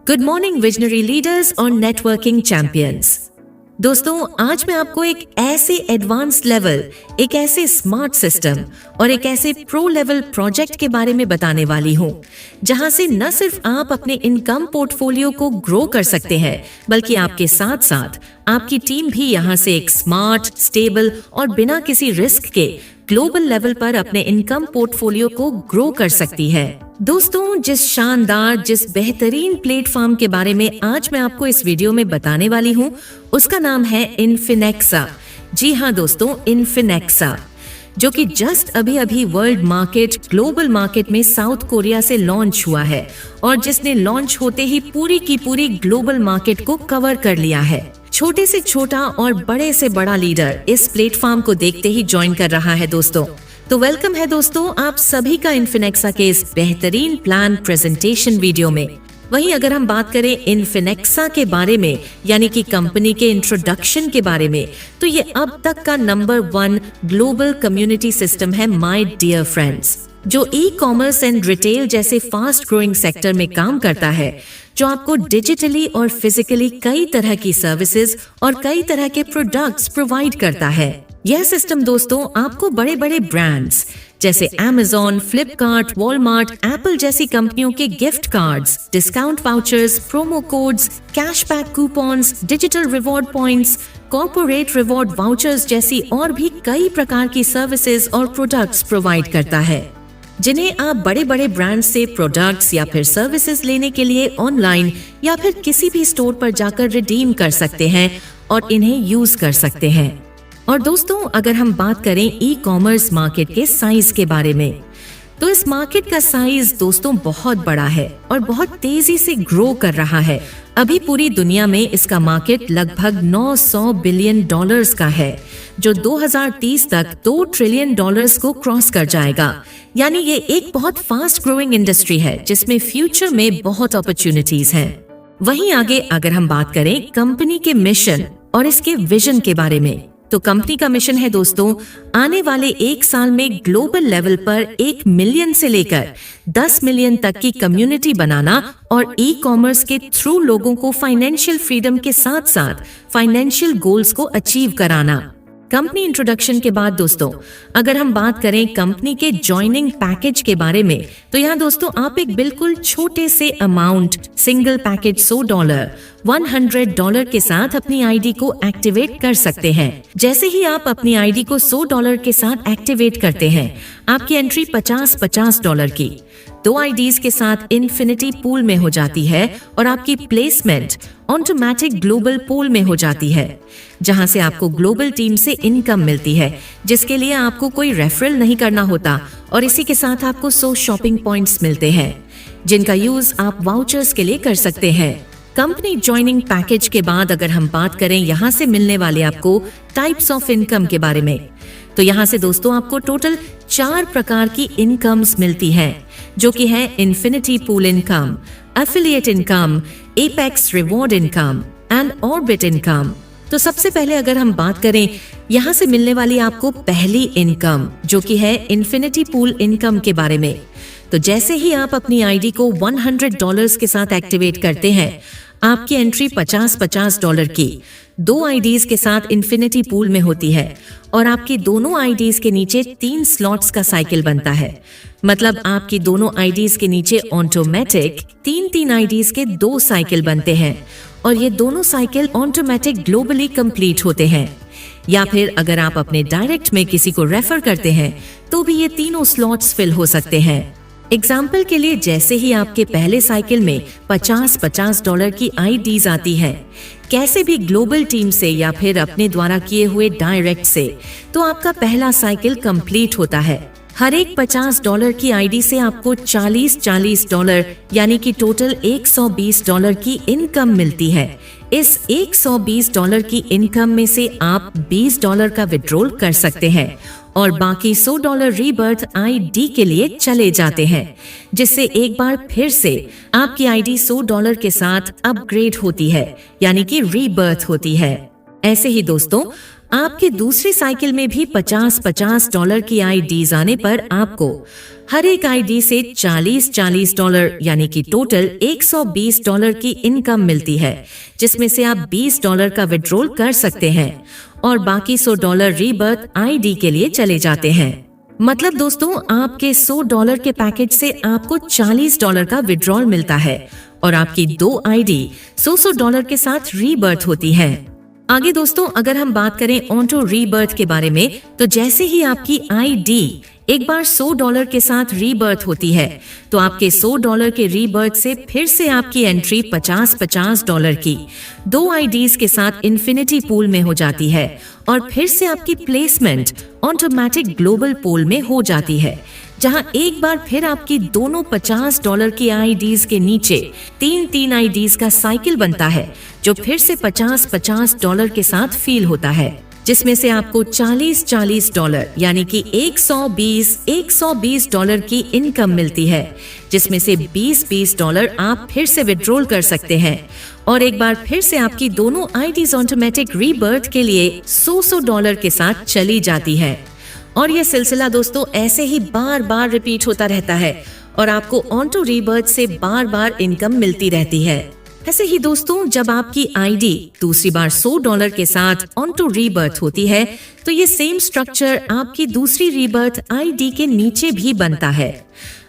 Good morning visionary leaders और networking champions. दोस्तों, आज मैं आपको एक ऐसे एडवांस लेवल, एक ऐसे स्मार्ट सिस्टम और एक ऐसे प्रो लेवल प्रोजेक्ट के बारे में बताने वाली हूँ, जहाँ से न सिर्फ आप अपने इनकम पोर्टफोलियो को ग्रो कर सकते हैं, बल्कि आपके साथ साथ आपकी टीम भी यहाँ से एक स्मार्ट, स्टेबल और बिना किसी रिस्क के ग्लोबल लेवल पर अपने इनकम पोर्टफोलियो को ग्रो कर सकती है। दोस्तों, जिस बेहतरीन प्लेटफॉर्म के बारे में आज मैं आपको इस वीडियो में बताने वाली हूँ, उसका नाम है इन्फिनेक्सा। जी हाँ दोस्तों, इन्फिनेक्सा, जो कि जस्ट अभी वर्ल्ड मार्केट, ग्लोबल मार्केट में साउथ कोरिया से लॉन्च हुआ है और जिसने लॉन्च होते ही पूरी की पूरी ग्लोबल मार्केट को कवर कर लिया है। छोटे से छोटा और बड़े से बड़ा लीडर इस प्लेटफॉर्म को देखते ही ज्वाइन कर रहा है दोस्तों। तो वेलकम है दोस्तों आप सभी का इन्फिनेक्सा के इस बेहतरीन प्लान प्रेजेंटेशन वीडियो में। वहीं अगर हम बात करें इन्फिनेक्सा के बारे में, यानी कि कंपनी के इंट्रोडक्शन के बारे में, तो ये अब तक का नंबर 1 ग्लोबल कम्युनिटी सिस्टम है माय डियर फ्रेंड्स, जो ई कॉमर्स एंड रिटेल जैसे फास्ट ग्रोइंग सेक्टर में काम करता है, जो आपको डिजिटली और फिजिकली कई तरह की सर्विसेज और कई तरह के प्रोडक्ट्स प्रोवाइड करता है। यह सिस्टम दोस्तों आपको बड़े बड़े ब्रांड्स जैसे Amazon, फ्लिपकार्ट, वॉलमार्ट, एप्पल जैसी कंपनियों के gift cards, discount vouchers, promo codes, cashback coupons, digital reward points, corporate reward vouchers जैसी और भी कई प्रकार की सर्विसेज और प्रोडक्ट्स प्रोवाइड करता है, जिन्हें आप बड़े बड़े ब्रांड से प्रोडक्ट्स या फिर सर्विसेज लेने के लिए ऑनलाइन या फिर किसी भी स्टोर पर जाकर रिडीम कर सकते हैं और इन्हें यूज कर सकते हैं। और दोस्तों, अगर हम बात करें ई कॉमर्स मार्केट के साइज के बारे में, तो इस मार्केट का साइज दोस्तों बहुत बड़ा है और बहुत तेजी से ग्रो कर रहा है। अभी पूरी दुनिया में इसका मार्केट लगभग $900 बिलियन का है, जो 2030 तक $2 ट्रिलियन को क्रॉस कर जाएगा। यानी ये एक बहुत फास्ट ग्रोइंग इंडस्ट्री है जिसमें फ्यूचर में बहुत अपॉर्चुनिटीज हैं। वहीं आगे अगर हम बात करें कंपनी के मिशन और इसके विजन के बारे में, तो कंपनी का मिशन है दोस्तों आने वाले 1 साल में ग्लोबल लेवल पर 1 मिलियन से लेकर 10 मिलियन तक की कम्युनिटी बनाना और ई कॉमर्स के थ्रू लोगों को फाइनेंशियल फ्रीडम के साथ साथ फाइनेंशियल गोल्स को अचीव कराना। कंपनी इंट्रोडक्शन के बाद दोस्तों अगर हम बात करें कंपनी के ज्वाइनिंग पैकेज के बारे में, तो यहाँ दोस्तों आप एक बिल्कुल छोटे से अमाउंट सिंगल पैकेज $100 $100 के साथ अपनी आईडी को एक्टिवेट कर सकते हैं। जैसे ही आप अपनी आईडी को $100 के साथ एक्टिवेट करते हैं, आपकी एंट्री $50 की 2 आईडीज के साथ इन्फिनिटी पूल में हो जाती है और आपकी प्लेसमेंट ऑटोमेटिक ग्लोबल पूल में हो जाती है, जहां से आपको ग्लोबल टीम से इनकम मिलती है, जिसके लिए आपको कोई रेफरल नहीं करना होता और इसी के साथ आपको 100 शॉपिंग पॉइंट्स मिलते हैं, जिनका यूज आप वाउचर्स के लिए कर सकते हैं। कंपनी ज्वाइनिंग पैकेज के बाद अगर हम बात करें यहाँ से मिलने वाले आपको टाइप्स ऑफ इनकम के बारे में, तो यहाँ से दोस्तों आपको टोटल 4 प्रकार की इनकम्स मिलती हैं, जो कि है infinity pool income, affiliate income, apex reward income and orbit income. तो सबसे पहले अगर हम बात करें यहाँ से मिलने वाली आपको पहली इनकम, जो कि है इन्फिनिटी पूल इनकम के बारे में, तो जैसे ही आप अपनी आईडी को $100 के साथ एक्टिवेट करते हैं, आपकी एंट्री $50 की 2 आईडीज के साथ इन्फिनिटी पूल में होती है और आपकी दोनों आईडीज के नीचे 3 स्लॉट्स का साइकिल बनता है। मतलब आपकी दोनों आईडीज के नीचे ऑटोमेटिक 3 आईडीज के 2 साइकिल बनते हैं और ये दोनों साइकिल ऑटोमेटिक ग्लोबली कंप्लीट होते हैं। या फिर अगर आप अपने डायरेक्ट में किसी को रेफर करते हैं, तो भी ये तीनों स्लॉट्स फिल हो सकते हैं। एग्जाम्पल के लिए, जैसे ही आपके पहले साइकिल में $50 की आईडीज आती है, कैसे भी ग्लोबल टीम से या फिर अपने द्वारा किए हुए डायरेक्ट से, तो आपका पहला साइकिल कंप्लीट होता है। हर एक $50 की आईडी से आपको $40 यानी कि टोटल $120 की इनकम मिलती है। इस $120 की इनकम में से आप $20 का विड्रॉल कर सकते हैं और बाकी $100 रीबर्थ आईडी के लिए चले जाते हैं, जिससे एक बार फिर से आपकी आईडी $100 के साथ अपग्रेड होती है, यानी कि रीबर्थ होती है। ऐसे ही दोस्तों आपके दूसरी साइकिल में भी $50 की आईडीज आने पर आपको हर एक आईडी से $40 यानी कि टोटल $120 की इनकम मिलती है, जिसमें से आप $20 का विड्रॉल कर सकते हैं और बाकी $100 रीबर्थ आईडी के लिए चले जाते हैं। मतलब दोस्तों, आपके $100 के पैकेज से आपको $40 का विड्रॉल मिलता है और आपकी 2 आईडी $100 के साथ रीबर्थ होती है। आगे दोस्तों, अगर हम बात करें ऑटो रीबर्थ के बारे में, तो जैसे ही आपकी आईडी एक बार $100 के साथ रीबर्थ होती है, तो आपके $100 के रीबर्थ से फिर से आपकी एंट्री $50 की 2 आईडीज के साथ इन्फिनिटी पूल में हो जाती है और फिर से आपकी प्लेसमेंट ऑटोमेटिक ग्लोबल पूल में हो जाती है, जहां एक बार फिर आपकी दोनों $50 की आईडीज के नीचे 3 आईडीज का साइकिल बनता है, जो फिर से $50 के साथ फील होता है, जिसमें से आपको $40 यानी कि $120 की इनकम मिलती है, जिसमें से $20 आप फिर से विड्रॉल कर सकते हैं और एक बार फिर से आपकी दोनों आईडीज ऑटोमेटिक रीबर्थ के लिए $100 के साथ चली जाती है। और यह सिलसिला दोस्तों ऐसे ही बार बार रिपीट होता रहता है और आपको ऑटो रीबर्थ से बार बार इनकम मिलती रहती है। ऐसे ही दोस्तों, जब आपकी आईडी दूसरी बार $100 के साथ ऑटो रीबर्थ होती है, तो ये सेम स्ट्रक्चर आपकी दूसरी रीबर्थ आईडी के नीचे भी बनता है।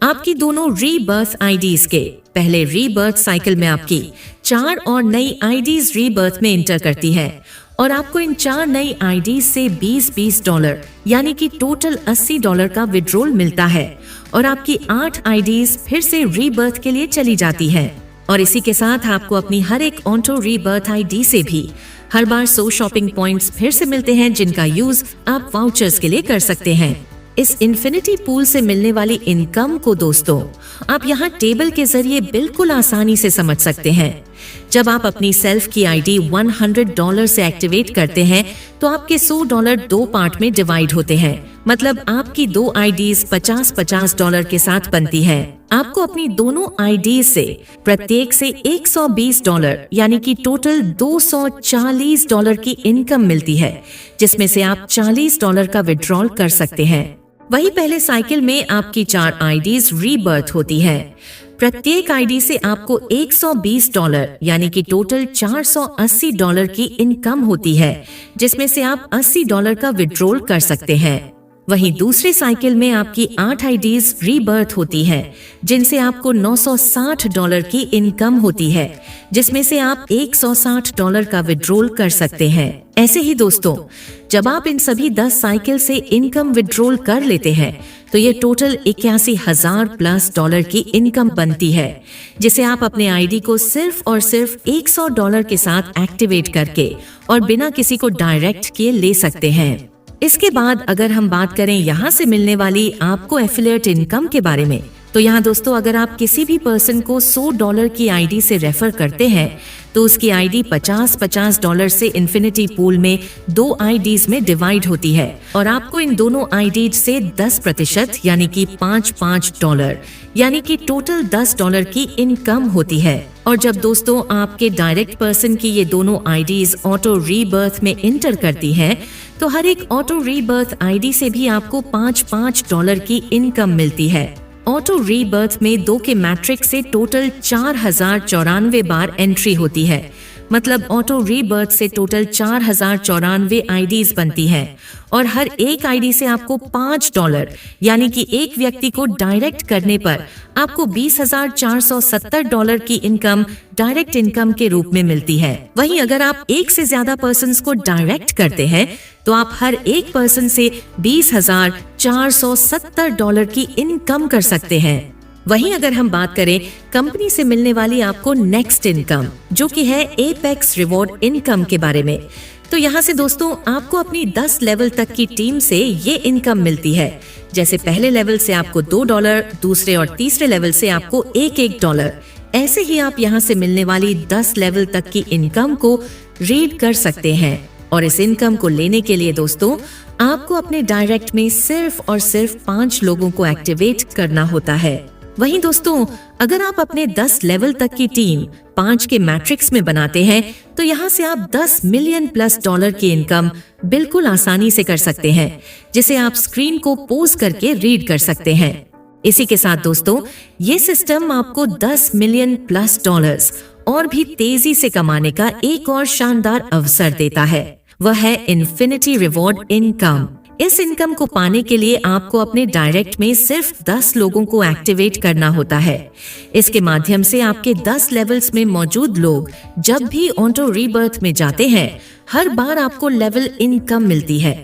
आपकी दोनों रीबर्थ आईडीज के पहले रीबर्थ साइकिल में आपकी 4 और नई आईडीज रीबर्थ में इंटर करती है और आपको इन 4 नई आईडीज से $20 यानी कि टोटल $80 का विड्रॉल मिलता है और आपकी 8 आईडीज फिर से रीबर्थ के लिए चली जाती है। और इसी के साथ आपको अपनी हर एक ऑटो रीबर्थ आईडी से भी हर बार 100 शॉपिंग पॉइंट्स फिर से मिलते हैं, जिनका यूज आप वाउचर्स के लिए कर सकते हैं। इस इन्फिनिटी पूल से मिलने वाली इनकम को दोस्तों आप यहाँ टेबल के जरिए बिल्कुल आसानी से समझ सकते हैं। जब आप अपनी सेल्फ की आईडी $100 से एक्टिवेट करते हैं, तो आपके $100 2 पार्ट में डिवाइड होते हैं। मतलब आपकी 2 आईडीज $50 के साथ बनती है। आपको अपनी दोनों आईडीज से प्रत्येक से $120 यानी कि टोटल $240 की इनकम मिलती है, जिसमें से आप $40 का विड्रॉल कर सकते हैं। वही पहले साइकिल में आपकी 4 आईडीज रीबर्थ होती है। प्रत्येक आईडी से आपको $120 यानी कि टोटल $480 की इनकम होती है, जिसमें से आप $80 का विड्रॉल कर सकते हैं। वहीं दूसरे साइकिल में आपकी 8 आईडीज रीबर्थ होती है, जिनसे आपको $960 की इनकम होती है, जिसमें से आप $160 का विड्रॉल कर सकते हैं। ऐसे ही दोस्तों, जब आप इन सभी 10 साइकिल से इनकम विड्रॉल कर लेते हैं, तो ये टोटल $81,000+ की इनकम बनती है, जिसे आप अपने आईडी को सिर्फ और सिर्फ $100 के साथ एक्टिवेट करके और बिना किसी को डायरेक्ट किए ले सकते हैं। इसके बाद अगर हम बात करें यहाँ से मिलने वाली आपको एफिलिएट इनकम के बारे में, तो यहाँ दोस्तों अगर आप किसी भी पर्सन को $100 की आईडी से रेफर करते हैं, तो उसकी आईडी $50 से इन्फिनिटी पूल में 2 आईडीज में डिवाइड होती है और आपको इन दोनों आईडीज से 10% यानी कि $5 यानी कि टोटल $10 की इनकम होती है। और जब दोस्तों आपके डायरेक्ट पर्सन की ये दोनों आईडीज ऑटो रीबर्थ में इंटर करती हैं, तो हर एक ऑटो रीबर्थ आईडी से भी आपको $5 की इनकम मिलती है। ऑटो रीबर्थ में 2 के मैट्रिक से टोटल 4094 बार एंट्री होती है। मतलब ऑटो रीबर्थ से टोटल 4094 आईडीज बनती है और हर एक आईडी से आपको $5 यानी कि एक व्यक्ति को डायरेक्ट करने पर आपको $20,470 की इनकम डायरेक्ट इनकम के रूप में मिलती है। वहीं अगर आप एक से ज्यादा पर्सन्स को डायरेक्ट करते हैं, तो आप हर एक पर्सन से $20,470 की इनकम कर सकते हैं। वहीं अगर हम बात करें कंपनी से मिलने वाली आपको नेक्स्ट इनकम, जो कि है एपेक्स रिवॉर्ड इनकम के बारे में, तो यहाँ से दोस्तों आपको अपनी 10 लेवल तक की टीम से ये इनकम मिलती है। जैसे पहले लेवल से आपको $2, दूसरे और तीसरे लेवल से आपको $1 ऐसे ही आप यहाँ से मिलने वाली 10 लेवल तक की इनकम को रीड कर सकते हैं। और इस इनकम को लेने के लिए दोस्तों आपको अपने डायरेक्ट में सिर्फ और सिर्फ 5 लोगों को एक्टिवेट करना होता है। वहीं दोस्तों अगर आप अपने 10 लेवल तक की टीम 5 के मैट्रिक्स में बनाते हैं तो यहाँ से आप 10 मिलियन प्लस डॉलर की इनकम बिल्कुल आसानी से कर सकते हैं, जिसे आप स्क्रीन को पोज करके रीड कर सकते हैं। इसी के साथ दोस्तों, ये सिस्टम आपको 10 मिलियन प्लस डॉलर्स और भी तेजी से कमाने का एक और शानदार अवसर देता है। वह है इन्फिनिटी रिवॉर्ड इनकम। इस इनकम को पाने के लिए आपको अपने डायरेक्ट में सिर्फ 10 लोगों को एक्टिवेट करना होता है। इसके माध्यम से आपके 10 लेवल्स में मौजूद लोग जब भी ऑटो रीबर्थ में जाते हैं, हर बार आपको लेवल इनकम मिलती है।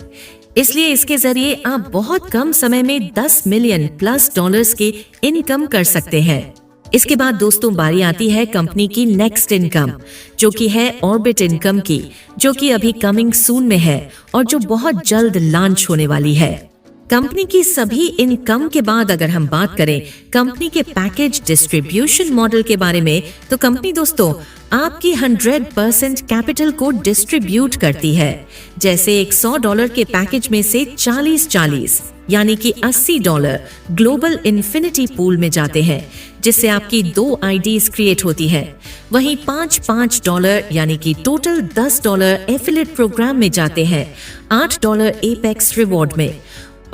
इसलिए इसके जरिए आप बहुत कम समय में 10 मिलियन प्लस डॉलर्स की इनकम कर सकते हैं। इसके बाद दोस्तों बारी आती है कंपनी की नेक्स्ट इनकम, जो कि है ऑर्बिट इनकम की, जो कि अभी कमिंग सून में है और जो बहुत जल्द लॉन्च होने वाली है। कंपनी की सभी इनकम के बाद अगर हम बात करें कंपनी के पैकेज डिस्ट्रीब्यूशन मॉडल के बारे में, तो कंपनी दोस्तों आपकी 100% कैपिटल को डिस्ट्रीब्यूट करती है। जैसे एक $100 के पैकेज में से 40-40 यानी कि $80 ग्लोबल इन्फिनिटी पूल में जाते हैं, जिससे आपकी 2 आईडीज क्रिएट होती है। वहीं $5 यानी कि टोटल $10 एफिलिएट प्रोग्राम में जाते हैं, $8 एपेक्स रिवॉर्ड में,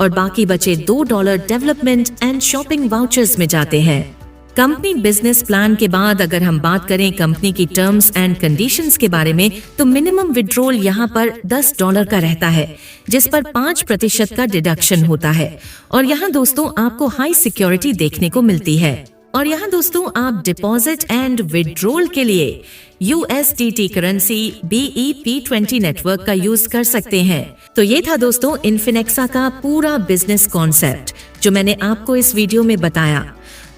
और बाकी बचे $2 डेवलपमेंट एंड शॉपिंग वाउचर्स में जाते हैं। कंपनी बिजनेस प्लान के बाद अगर हम बात करें कंपनी की टर्म्स एंड कंडीशंस के बारे में, तो मिनिमम विड्रॉल यहाँ पर $10 का रहता है, जिस पर 5% का डिडक्शन होता है। और यहाँ दोस्तों आपको हाई सिक्योरिटी देखने को मिलती है। और यहाँ दोस्तों आप डिपॉजिट एंड विड्रॉल के लिए USDT करेंसी BEP20 नेटवर्क का यूज कर सकते हैं। तो ये था दोस्तों इन्फिनेक्सा का पूरा बिजनेस कॉन्सेप्ट, जो मैंने आपको इस वीडियो में बताया।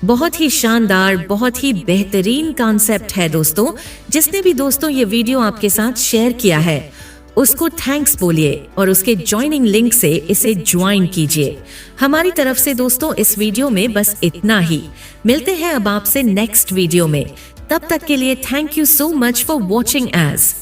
बहुत ही शानदार, बहुत ही बेहतरीन कॉन्सेप्ट है दोस्तों। जिसने भी दोस्तों ये वीडियो आपके साथ शेयर किया है उसको थैंक्स बोलिए और उसके ज्वाइनिंग लिंक से इसे ज्वाइन कीजिए। हमारी तरफ से दोस्तों इस वीडियो में बस इतना ही। मिलते हैं अब आपसे नेक्स्ट वीडियो में। तब तक के लिए thank you so much for watching as.